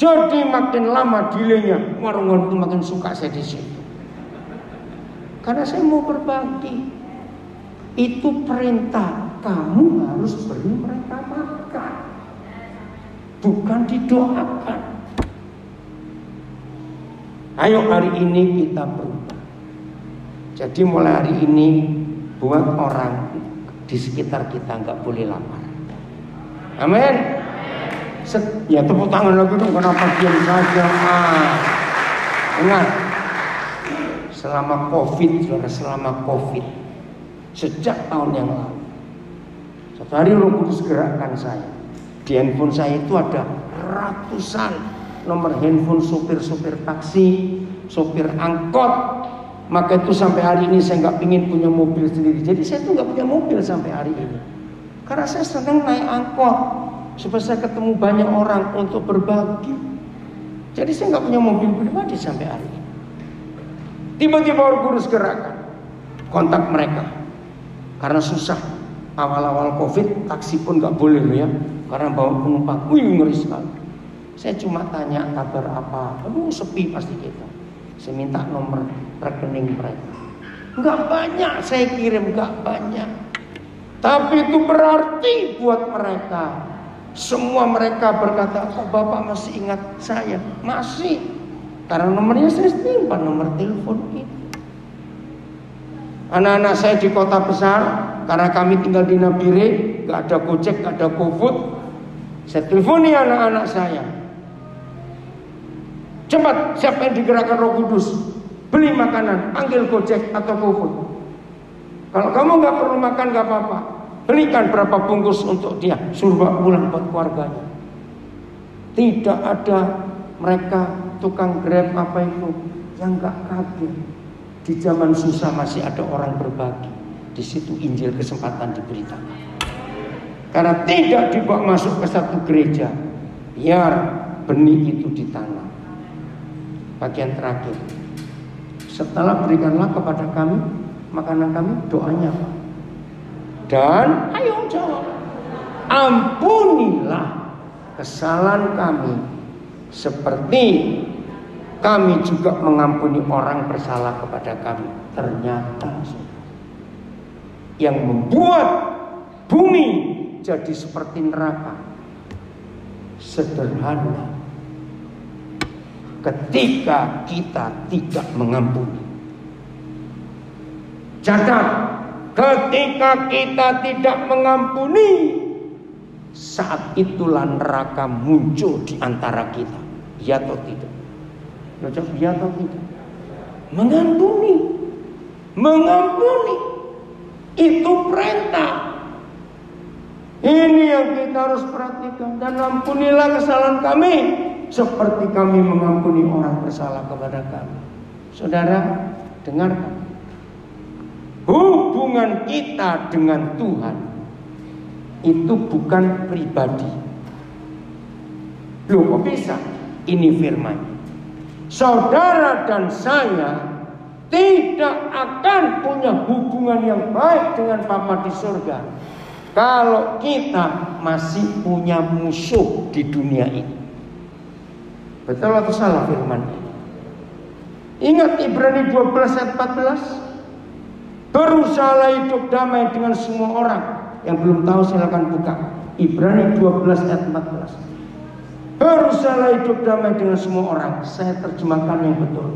Jadi makin lama delaynya, warung-warung itu makin suka saya di situ. Karena saya mau berbagi. Itu perintah. Kamu harus beri mereka makan. Bukan didoakan. Ayo hari ini kita berubah. Jadi mulai hari ini buat orang di sekitar kita nggak boleh lapar. Amin. Ya tepuk tangan lagi dong. Kenapa diam saja? Ingat, selama COVID, saudara, selama COVID, sejak tahun yang lalu, satu hari Roh Kudus gerakkan saya. Di handphone saya itu ada ratusan nomor handphone sopir-sopir taksi, sopir angkot. Maka itu sampai hari ini saya nggak ingin punya mobil sendiri. Jadi saya tuh nggak punya mobil sampai hari ini. Karena saya senang naik angkot supaya saya ketemu banyak orang untuk berbagi. Jadi saya nggak punya mobil pribadi sampai hari ini. Tiba-tiba Roh Kudus gerakkan, kontak mereka. Karena susah awal-awal COVID, taksi pun nggak boleh loh ya. Karena bawa penumpang, ngeri sekali. Saya cuma tanya kabar apa, aduh sepi pasti kita. Saya minta nomor rekening mereka. Nggak banyak saya kirim, nggak banyak. Tapi itu berarti buat mereka. Semua mereka berkata, kok Bapak masih ingat saya? Masih. Karena nomornya saya simpan, nomor telepon itu. Anak-anak saya di kota besar, karena kami tinggal di Nabire, nggak ada Gojek, nggak ada GoFood. Saya telefoni anak-anak saya. Cepat, siapa yang digerakkan Roh Kudus? Beli makanan, panggil Gojek atau GoFood. Kalau kamu nggak perlu makan nggak apa-apa, belikan berapa bungkus untuk dia, suruh bawa pulang buat keluarganya. Tidak ada mereka tukang Grab apa itu yang nggak kaget. Di zaman susah masih ada orang berbagi. Di situ Injil kesempatan diberitakan. Karena tidak dibawa masuk ke satu gereja, biar benih itu ditanam. Bagian terakhir, setelah berikanlah kepada kami makanan kami, doanya apa? Dan ayo jawab, ampunilah kesalahan kami seperti kami juga mengampuni orang bersalah kepada kami. Ternyata yang membuat bumi jadi seperti neraka sederhana ketika kita tidak mengampuni. Catat, ketika kita tidak mengampuni, saat itulah neraka muncul di antara kita. Ya atau tidak? Ya atau tidak? Mengampuni, mengampuni itu perintah. Ini yang kita harus perhatikan. Dan ampunilah kesalahan kami seperti kami mengampuni orang bersalah kepada kami. Saudara, dengarkan. Hubungan kita dengan Tuhan itu bukan pribadi. Loh, kok bisa? Ini firman. Saudara dan saya tidak akan punya hubungan yang baik dengan Bapa di surga kalau kita masih punya musuh di dunia ini. Betul atau salah firman ini? Ingat Ibrani 12 ayat 14. Berusahalah hidup damai dengan semua orang. Yang belum tahu silakan buka Ibrani 12 ayat 14. Berusahalah hidup damai dengan semua orang. Saya terjemahkan yang betul.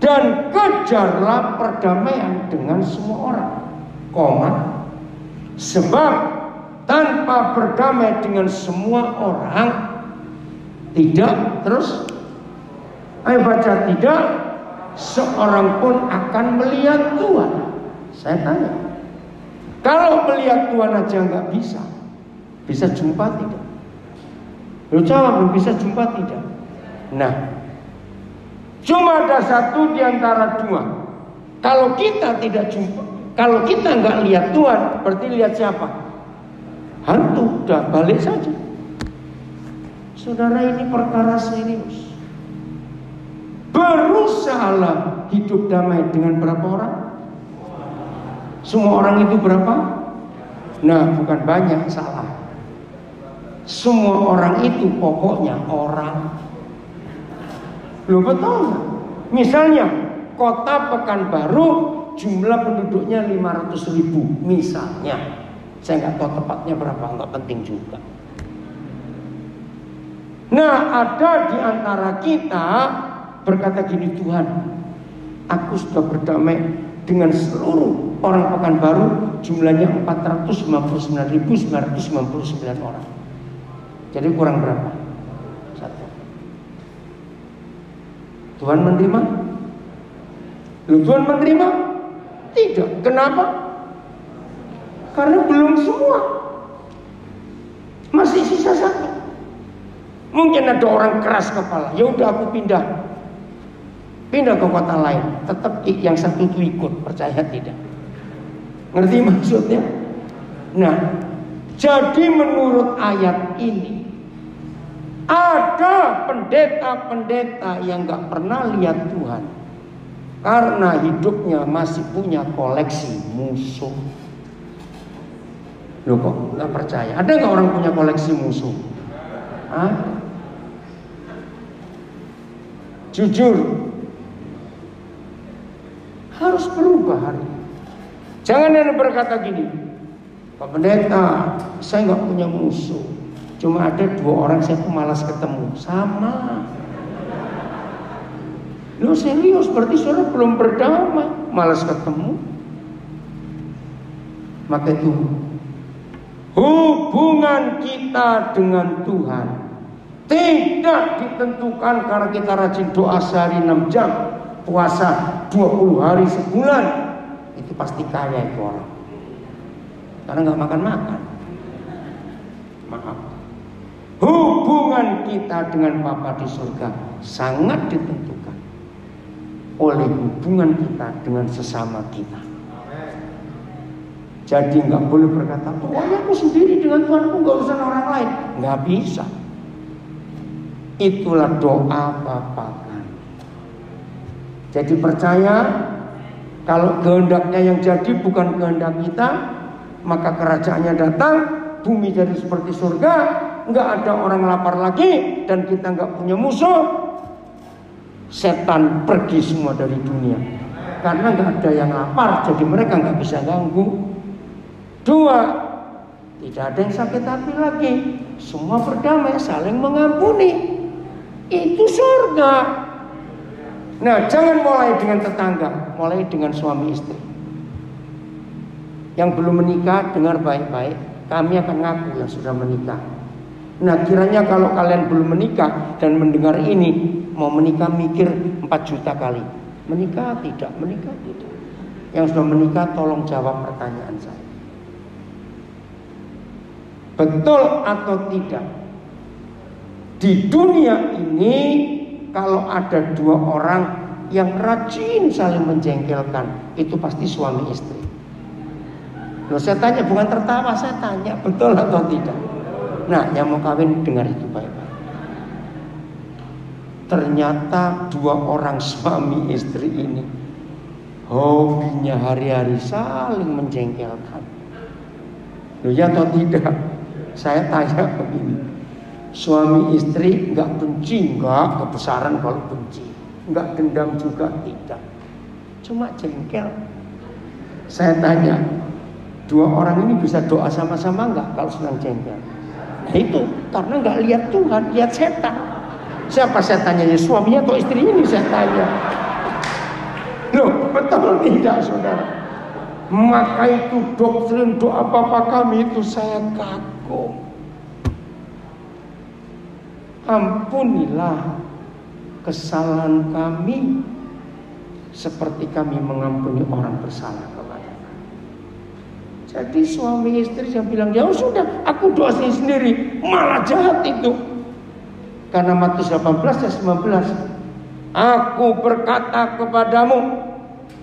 Dan kejarlah perdamaian dengan semua orang. Koma. Sebab tanpa berdamai dengan semua orang, tidak. Terus ayo baca, tidak seorang pun akan melihat Tuhan. Saya tanya, kalau melihat Tuhan aja nggak bisa jumpa tidak? Lu jawab, bisa jumpa tidak? Nah, cuma ada satu di antara dua. Kalau kita tidak jumpa, kalau kita nggak lihat Tuhan, berarti lihat siapa? Hantu. Udah balik saja. Saudara, ini perkara serius. Berusahalah hidup damai dengan berapa orang? Semua orang itu berapa? Nah, bukan banyak, salah. Semua orang itu pokoknya orang. Loh, betul. Misalnya kota Pekanbaru jumlah penduduknya 500.000 misalnya. Saya nggak tahu tepatnya berapa, nggak penting juga. Nah, ada di antara kita berkata gini, Tuhan, aku sudah berdamai dengan seluruh orang Pekanbaru, jumlahnya 499.999 orang. Jadi kurang berapa? Satu. Tuhan menerima? Loh, Tuhan menerima? Tidak. Kenapa? Karena belum semua. Masih sisa satu. Mungkin ada orang keras kepala. Ya udah, aku pindah ke kota lain. Tetap yang satu itu ikut. Percaya tidak? Ngerti maksudnya? Nah, jadi menurut ayat ini, ada pendeta-pendeta yang gak pernah lihat Tuhan karena hidupnya masih punya koleksi musuh. Loh, kok gak percaya? Ada gak orang punya koleksi musuh? Hah? Jujur, harus berubah hari ini. Jangan ada berkata gini, Pak Pendeta, saya gak punya musuh, cuma ada 2 orang saya tuh malas ketemu. Sama. Lu serius, berarti saudara belum berdamai, malas ketemu. Maka itu hubungan kita dengan Tuhan tidak ditentukan karena kita rajin doa sehari 6 jam, puasa 20 hari sebulan. Itu pasti kaya itu orang, karena gak makan-makan. Maaf. Hubungan kita dengan Bapa di surga sangat ditentukan oleh hubungan kita dengan sesama kita. Jadi nggak boleh berkata, pokoknya aku sendiri dengan Tuhanku, nggak urusan orang lain. Nggak bisa. Itulah doa Bapa kami. Jadi percaya, kalau kehendaknya yang jadi bukan kehendak kita, maka kerajaannya datang, bumi jadi seperti surga, nggak ada orang lapar lagi, dan kita nggak punya musuh. Setan pergi semua dari dunia, karena nggak ada yang lapar, jadi mereka nggak bisa ganggu. 2, tidak ada yang sakit hati lagi, semua berdamai, saling mengampuni. Itu surga. Nah, jangan mulai dengan tetangga, mulai dengan suami istri. Yang belum menikah, dengar baik-baik, kami akan ngaku yang sudah menikah. Nah, kiranya kalau kalian belum menikah dan mendengar ini, mau menikah mikir 4 juta kali. Menikah tidak, menikah tidak. Yang sudah menikah tolong jawab pertanyaan saya. Betul atau tidak? Di dunia ini kalau ada 2 orang yang rajin saling menjengkelkan, itu pasti suami istri. Loh, saya tanya, bukan tertawa, saya tanya betul atau tidak. Nah, yang mau kawin dengar itu baik-baik. Ternyata 2 orang suami istri ini hobinya hari-hari saling menjengkelkan. Loh, ya atau tidak? Saya tanya begini, suami istri nggak benci, nggak kebesaran kalau benci, nggak dendam juga tidak, cuma jengkel. Saya tanya, 2 orang ini bisa doa sama-sama nggak kalau sedang jengkel? Nah itu karena nggak lihat Tuhan, lihat setan. Siapa setannya? Suaminya atau istrinya? Ini saya tanya. Loh, betul tidak saudara? Maka itu doktrin doa Bapa kami itu saya kagum. Ampunilah kesalahan kami seperti kami mengampuni orang bersalah kepada kami. Jadi suami istri yang bilang, ya sudah aku doa sendiri, malah jahat itu. Karena Matius 18 ayat 19, aku berkata kepadamu,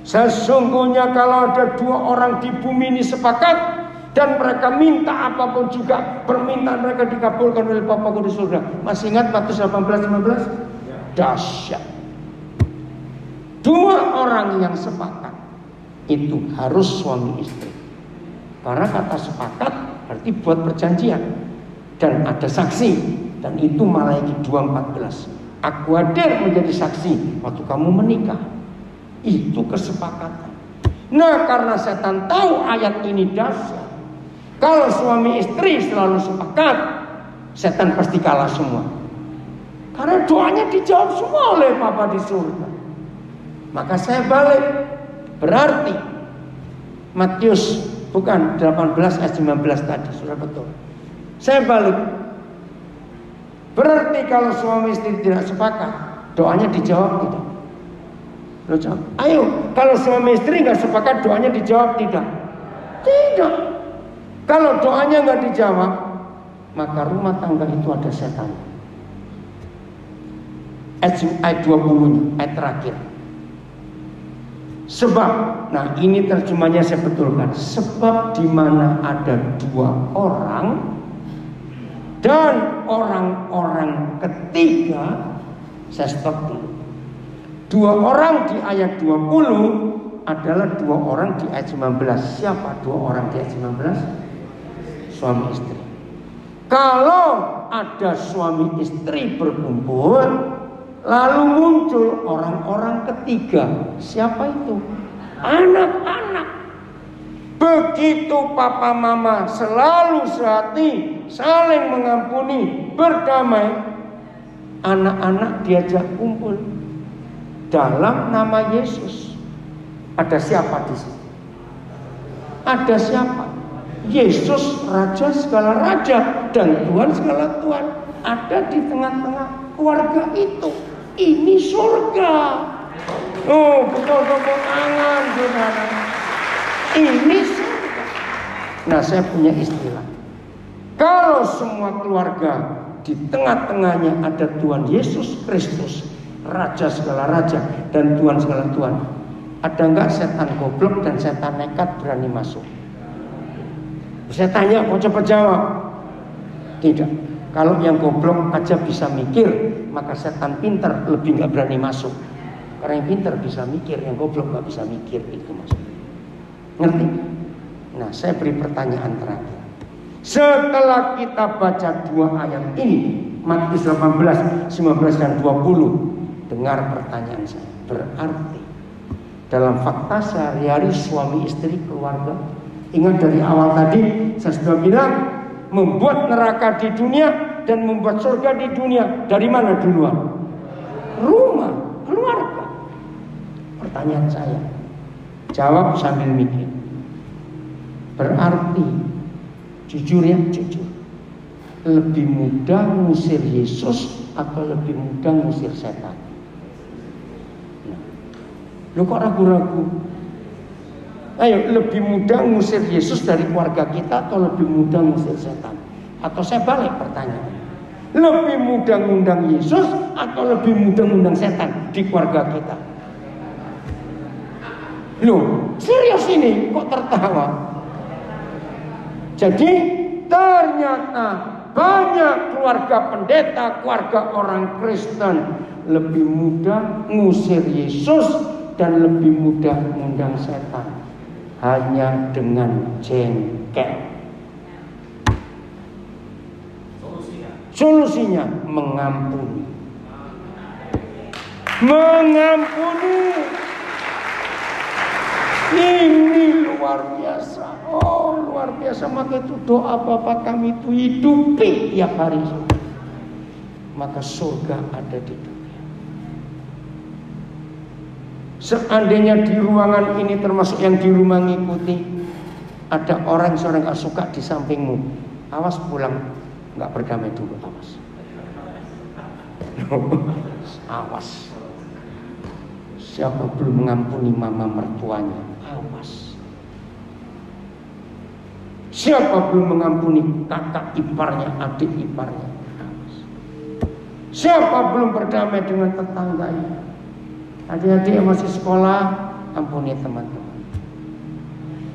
sesungguhnya kalau ada 2 orang di bumi ini sepakat dan mereka minta apapun juga, permintaan mereka dikabulkan oleh Bapakku di surga. Masih ingat Matius 18:15? Dahsyat. 2 orang yang sepakat itu harus suami istri. Karena kata sepakat berarti buat perjanjian dan ada saksi, dan itu Malaiki 2:14. Aku hadir menjadi saksi waktu kamu menikah. Itu kesepakatan. Nah, karena setan tahu ayat ini dahsyat, kalau suami istri selalu sepakat, setan pasti kalah semua. Karena doanya dijawab semua oleh Bapa di surga. Maka saya balik. Berarti Matius bukan 18 ayat 19 tadi, sudah betul. Saya balik. Berarti kalau suami istri tidak sepakat, doanya dijawab tidak? Ayo, kalau suami istri nggak sepakat, doanya dijawab tidak? Tidak. Kalau doanya nggak dijawab, maka rumah tangga itu ada setan. Ayat 20, ayat terakhir. Sebab, nah ini terjemahnya saya betulkan. Sebab di mana ada 2 orang dan orang-orang ketiga, saya stop dulu. 2 orang di ayat 20 adalah 2 orang di ayat 19. Siapa 2 orang di ayat 19? Suami istri. Kalau ada suami istri berkumpul, lalu muncul orang-orang ketiga. Siapa itu? Anak-anak. Begitu papa mama selalu sehati, saling mengampuni, berdamai, anak-anak diajak kumpul dalam nama Yesus. Ada siapa di sini? Ada siapa? Yesus Raja segala raja dan Tuhan segala Tuhan ada di tengah-tengah keluarga itu. Ini surga. Oh, betul tepuk tangan, saudara. Ini surga. Nah, saya punya istilah. Kalau semua keluarga di tengah-tengahnya ada Tuhan Yesus Kristus, Raja segala raja dan Tuhan segala Tuhan, ada enggak setan goblok dan setan nekat berani masuk? Saya tanya, kok cepat jawab? Tidak. Kalau yang goblok aja bisa mikir, maka setan pintar lebih nggak berani masuk. Karena yang pintar bisa mikir, yang goblok nggak bisa mikir, itu maksudnya. Ngerti? Nah, saya beri pertanyaan terakhir. Setelah kita baca 2 ayat ini, Matius 18, 19 dan 20, dengar pertanyaan saya. Berarti dalam fakta sehari-hari suami istri keluarga, ingat dari awal tadi saya sudah bilang, membuat neraka di dunia dan membuat surga di dunia dari mana duluan? Rumah, keluarga. Pertanyaan saya, jawab sambil mikir. Berarti jujur ya, jujur, lebih mudah ngusir Yesus atau lebih mudah ngusir setan? Lu kok ragu-ragu? Ayo, lebih mudah ngusir Yesus dari keluarga kita atau lebih mudah ngusir setan? Atau saya balik pertanyaan, lebih mudah ngundang Yesus atau lebih mudah ngundang setan di keluarga kita? Loh, serius ini kok tertawa? Jadi ternyata banyak keluarga pendeta, keluarga orang Kristen lebih mudah ngusir Yesus dan lebih mudah mengundang setan hanya dengan jengkel. Solusinya mengampuni. Mengampuni. Ini luar biasa. Oh, luar biasa. Maka itu doa Bapa kami itu hidupi tiap hari. Maka surga ada di dunia. Seandainya di ruangan ini termasuk yang di rumah ngikuti, ada orang seorang gak suka di sampingmu, awas pulang gak berdamai dulu, awas. Awas. Siapa belum mengampuni mama mertuanya, awas. Siapa belum mengampuni kakak iparnya, adik iparnya, awas. Siapa belum berdamai dengan tetangganya, adik-adik yang masih sekolah, ampuni teman-teman.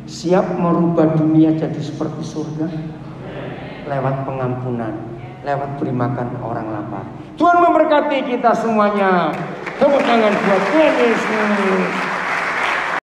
Siap merubah dunia jadi seperti surga lewat pengampunan, lewat beri makan orang lapar. Tuhan memberkati kita semuanya. Tepuk tangan buat Tuhan Yesus.